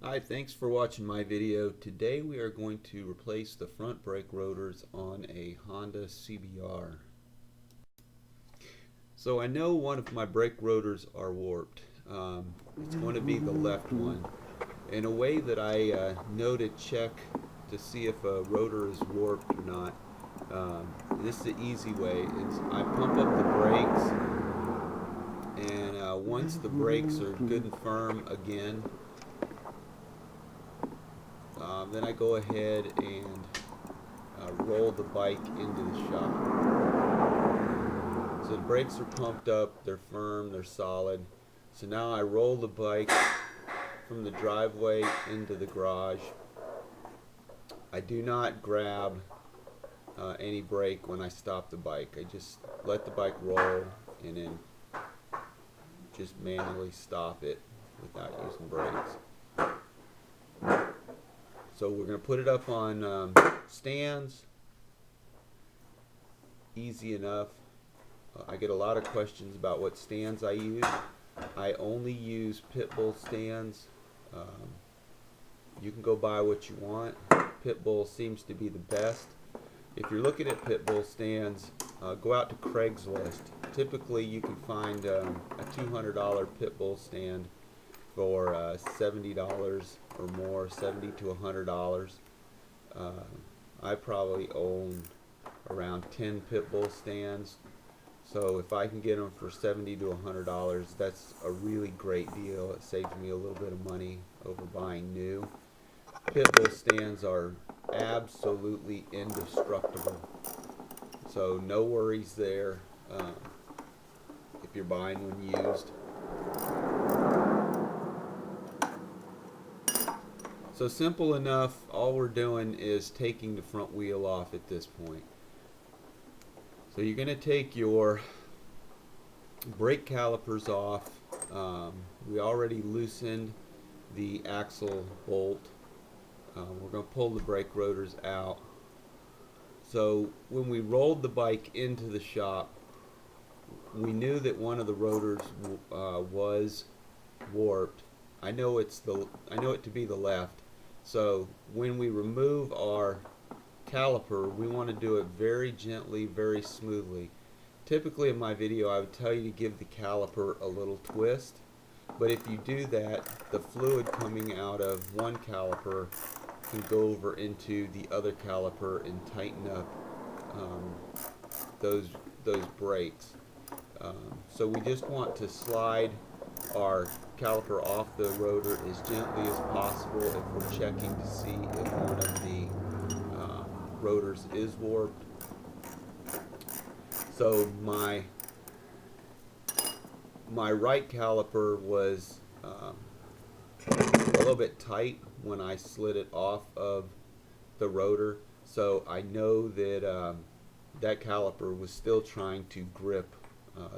Hi, thanks for watching my video. Today we are going to replace the front brake rotors on a Honda CBR. So I know one of my brake rotors are warped. It's going to be the left one. In a way that I know to check to see if a rotor is warped or not, this is the easy way. I pump up the brakes, and once the brakes are good and firm again, then I go ahead and roll the bike into the shop. So the brakes are pumped up, they're firm, they're solid. So now I roll the bike from the driveway into the garage. I do not grab any brake when I stop the bike. I just let the bike roll and then just manually stop it without using brakes. So we're going to put it up on stands. Easy enough. I get a lot of questions about what stands I use. I only use pit bull stands. You can go buy what you want. Pit bull seems to be the best. If you're looking at pit bull stands, go out to Craigslist. Typically you can find a $200 pit bull stand for $70 or more, $70 to $100. I probably own around 10 pit bull stands, so if I can get them for $70 to $100, that's a really great deal. It saves me a little bit of money over buying new. Pit bull stands are absolutely indestructible, so no worries there if you're buying one used. So simple enough, all we're doing is taking the front wheel off at this point. So you're going to take your brake calipers off. We already loosened the axle bolt. We're going to pull the brake rotors out. So when we rolled the bike into the shop, we knew that one of the rotors was warped. I know it to be the left. So when we remove our caliper, we want to do it very gently, very smoothly. Typically in my video I would tell you to give the caliper a little twist, but if you do that, the fluid coming out of one caliper can go over into the other caliper and tighten up those brakes. So we just want to slide our caliper off the rotor as gently as possible if we're checking to see if one of the rotors is warped. So my right caliper was a little bit tight when I slid it off of the rotor, so I know that that caliper was still trying to grip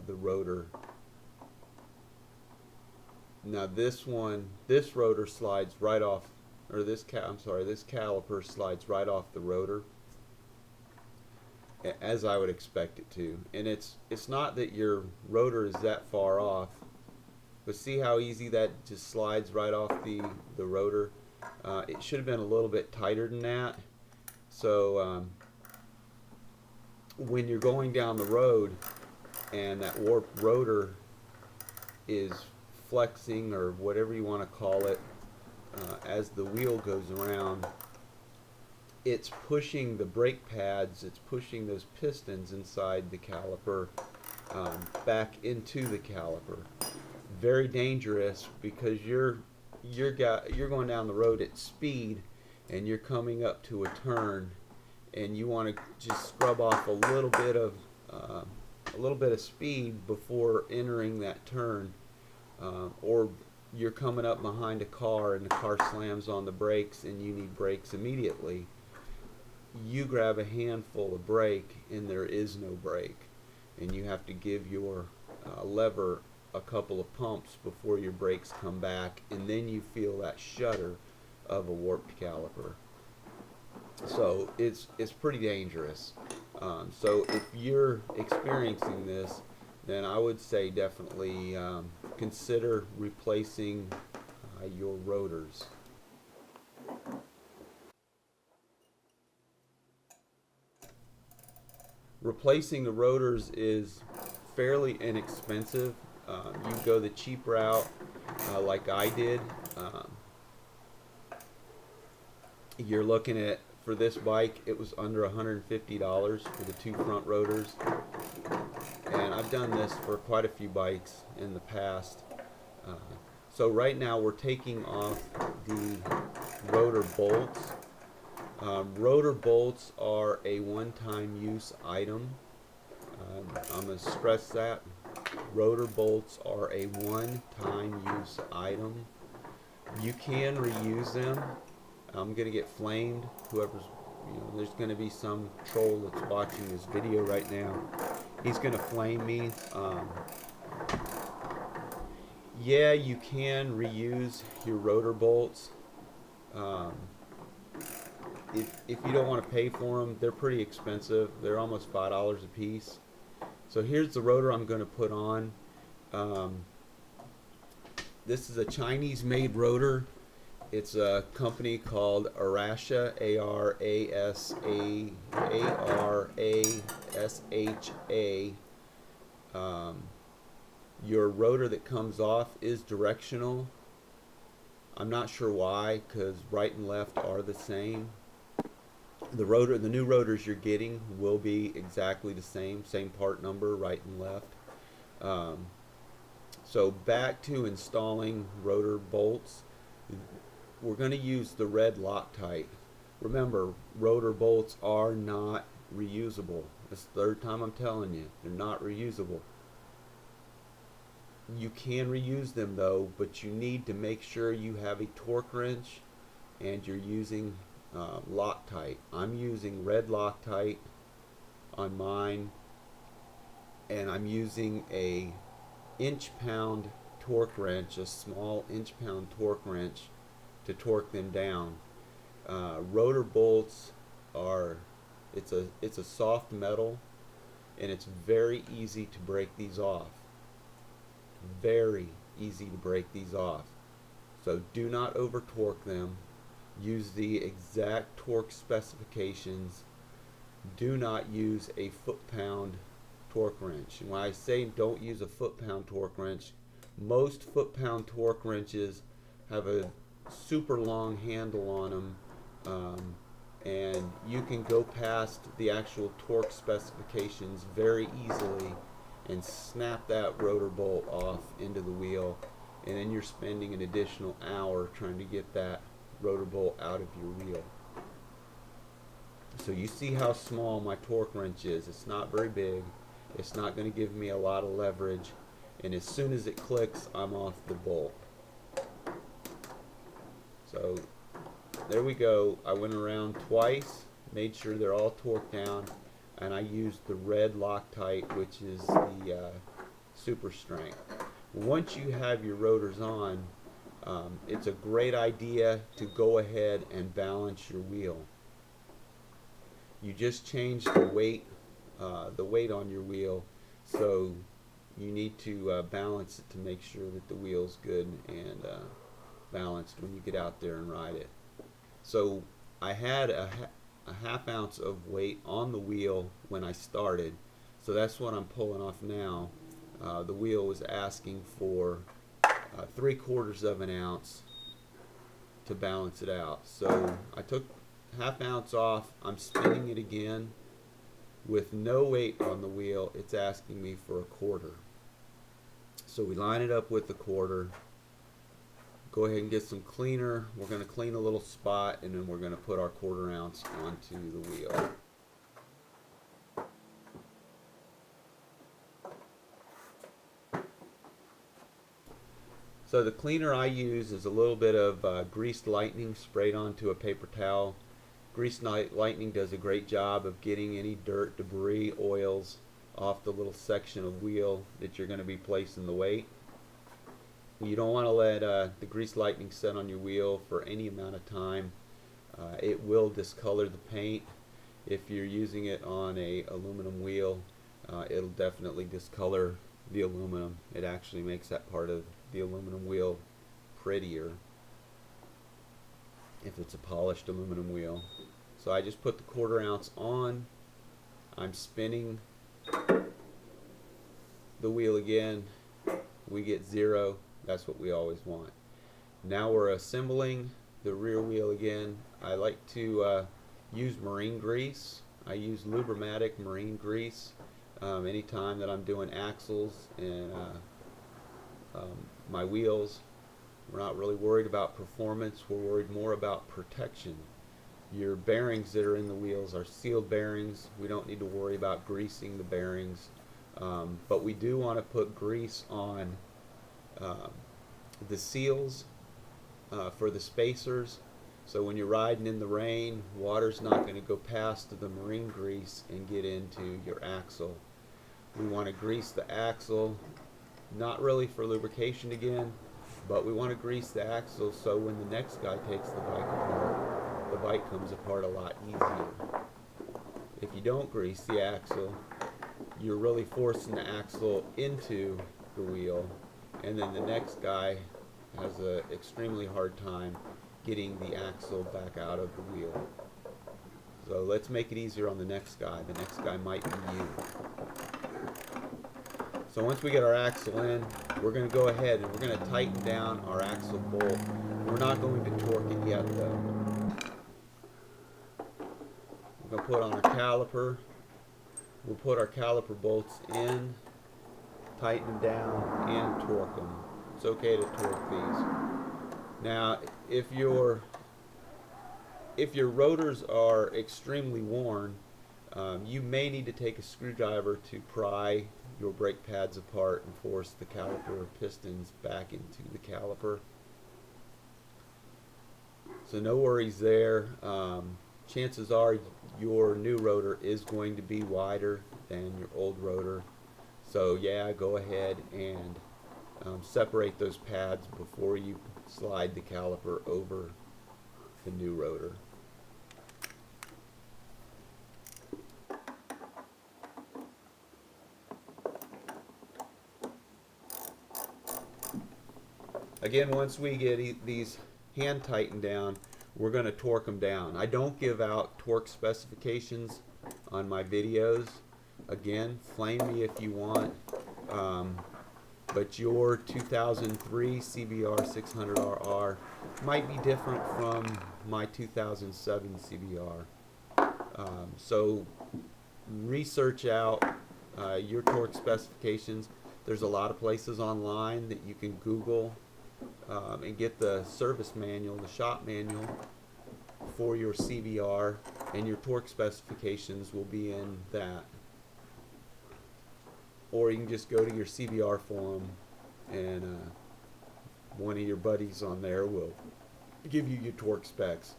the rotor. Now this rotor slides right off, or this caliper slides right off the rotor, as I would expect it to. And it's not that your rotor is that far off, but see how easy that just slides right off the rotor. It should have been a little bit tighter than that. So when you're going down the road and that warped rotor is flexing, or whatever you want to call it, as the wheel goes around, it's pushing the brake pads, it's pushing those pistons inside the caliper back into the caliper. Very dangerous, because you're going down the road at speed and you're coming up to a turn, and you want to just scrub off a little bit of speed before entering that turn. Or you're coming up behind a car and the car slams on the brakes and you need brakes immediately. You grab a handful of brake and there is no brake, and you have to give your lever a couple of pumps before your brakes come back, and then you feel that shudder of a warped caliper. So it's pretty dangerous. So if you're experiencing this, then I would say definitely consider replacing your rotors. Replacing the rotors is fairly inexpensive. You can go the cheap route, like I did. You're looking at, for this bike, it was under $150 for the 2 front rotors. And I've done this for quite a few bikes in the past. So right now we're taking off the rotor bolts. Rotor bolts are a one-time use item. I'm going to stress that. Rotor bolts are a one-time use item. You can reuse them. I'm going to get flamed. Whoever's, there's going to be some troll that's watching this video right now. He's going to flame me. Yeah, you can reuse your rotor bolts. If you don't want to pay for them, they're pretty expensive. They're almost $5 a piece. So here's the rotor I'm going to put on. This is a Chinese-made rotor. It's a company called Arasha, A-R-A-S-H-A. Your rotor that comes off is directional. I'm not sure why, because right and left are the same. The new rotors you're getting will be exactly the same part number, right and left. So back to installing rotor bolts. We're going to use the red Loctite. Remember, rotor bolts are not reusable. That's the third time I'm telling you, they're not reusable. You can reuse them though, but you need to make sure you have a torque wrench and you're using Loctite. I'm using red Loctite on mine, and I'm using a inch-pound torque wrench, a small inch-pound torque wrench, to torque them down. Rotor bolts are, it's a soft metal, and it's very easy to break these off. Very easy to break these off. So do not over torque them. Use the exact torque specifications. Do not use a foot-pound torque wrench. And when I say don't use a foot-pound torque wrench, most foot-pound torque wrenches have a super long handle on them, and you can go past the actual torque specifications very easily and snap that rotor bolt off into the wheel, and then you're spending an additional hour trying to get that rotor bolt out of your wheel. So you see how small my torque wrench is. It's not very big. It's not going to give me a lot of leverage, and as soon as it clicks, I'm off the bolt. So there we go. I went around twice, made sure they're all torqued down, and I used the red Loctite, which is the super strength. Once you have your rotors on, it's a great idea to go ahead and balance your wheel. You just change the weight on your wheel, so you need to balance it to make sure that the wheel's good and balanced when you get out there and ride it. So I had a half ounce of weight on the wheel when I started, so that's what I'm pulling off now. The wheel was asking for 3/4 of an ounce to balance it out. So I took half ounce off. I'm spinning it again with no weight on the wheel. It's asking me for 1/4. So we line it up with the 1/4. Go ahead and get some cleaner. We're going to clean a little spot, and then we're going to put our 1/4 ounce onto the wheel. So the cleaner I use is a little bit of greased lightning sprayed onto a paper towel. Greased lightning does a great job of getting any dirt, debris, oils off the little section of wheel that you're going to be placing the weight. You don't want to let the greased lightning set on your wheel for any amount of time. It will discolor the paint. If you're using it on a aluminum wheel, it'll definitely discolor the aluminum. It actually makes that part of the aluminum wheel prettier if it's a polished aluminum wheel. So I just put the 1/4 ounce on. I'm spinning the wheel again. We get 0. That's what we always want. Now we're assembling the rear wheel again. I like to use marine grease. I use Lubrimatic marine grease anytime that I'm doing axles and my wheels. We're not really worried about performance. We're worried more about protection. Your bearings that are in the wheels are sealed bearings. We don't need to worry about greasing the bearings. But we do want to put grease on the seals for the spacers. So when you're riding in the rain, water's not going to go past the marine grease and get into your axle. We want to grease the axle, not really for lubrication again, but we want to grease the axle so when the next guy takes the bike apart, the bike comes apart a lot easier. If you don't grease the axle, you're really forcing the axle into the wheel, and then the next guy has an extremely hard time getting the axle back out of the wheel. So let's make it easier on the next guy. The next guy might be you. So once we get our axle in, we're going to go ahead and we're going to tighten down our axle bolt. We're not going to torque it yet though. We're going to put on our caliper. We'll put our caliper bolts in, tighten them down, and torque them. It's okay to torque these. Now, if your rotors are extremely worn, you may need to take a screwdriver to pry your brake pads apart and force the caliper pistons back into the caliper. So no worries there. Chances are your new rotor is going to be wider than your old rotor. So yeah, go ahead and separate those pads before you slide the caliper over the new rotor. Again, once we get these hand tightened down, we're going to torque them down. I don't give out torque specifications on my videos. Again, flame me if you want, but your 2003 CBR 600RR might be different from my 2007 CBR. So research out your torque specifications. There's a lot of places online that you can Google and get the service manual, the shop manual for your CBR, and your torque specifications will be in that. Or you can just go to your CBR forum and one of your buddies on there will give you your torque specs.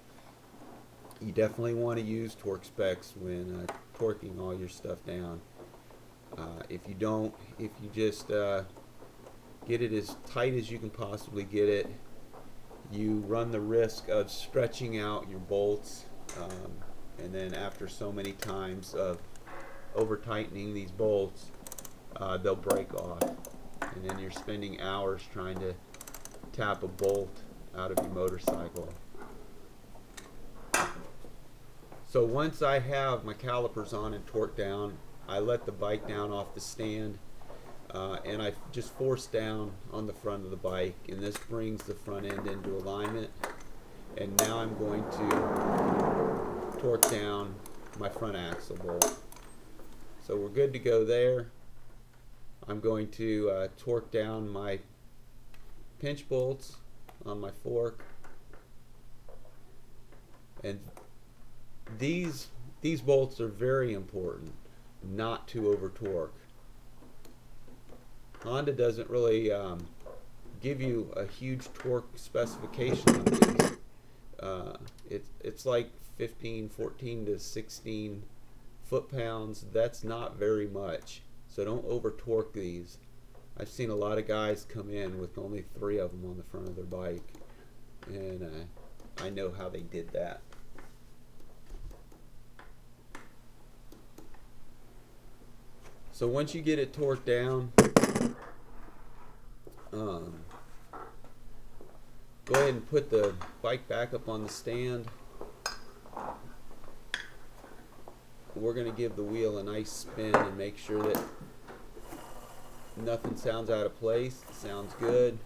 You definitely want to use torque specs when torquing all your stuff down. If you don't, if you just get it as tight as you can possibly get it, you run the risk of stretching out your bolts, and then after so many times of over tightening these bolts, they'll break off, and then you're spending hours trying to tap a bolt out of your motorcycle. So once I have my calipers on and torqued down, I let the bike down off the stand, and I just force down on the front of the bike, and this brings the front end into alignment. And now I'm going to torque down my front axle bolt. So we're good to go there. I'm going to torque down my pinch bolts on my fork, and these bolts are very important not to over torque. Honda doesn't really give you a huge torque specification on these. It's like 14 to 16 foot-pounds. That's not very much, so don't over torque these. I've seen a lot of guys come in with only 3 of them on the front of their bike, and I know how they did that. So once you get it torqued down, go ahead and put the bike back up on the stand. we're going to give the wheel a nice spin and make sure that nothing sounds out of place. It sounds good.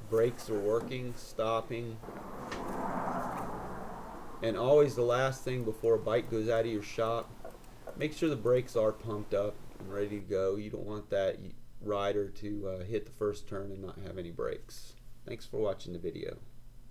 Brakes are working, stopping. And always the last thing before a bike goes out of your shop, make sure the brakes are pumped up and ready to go. You don't want that rider to hit the first turn and not have any brakes. Thanks for watching the video.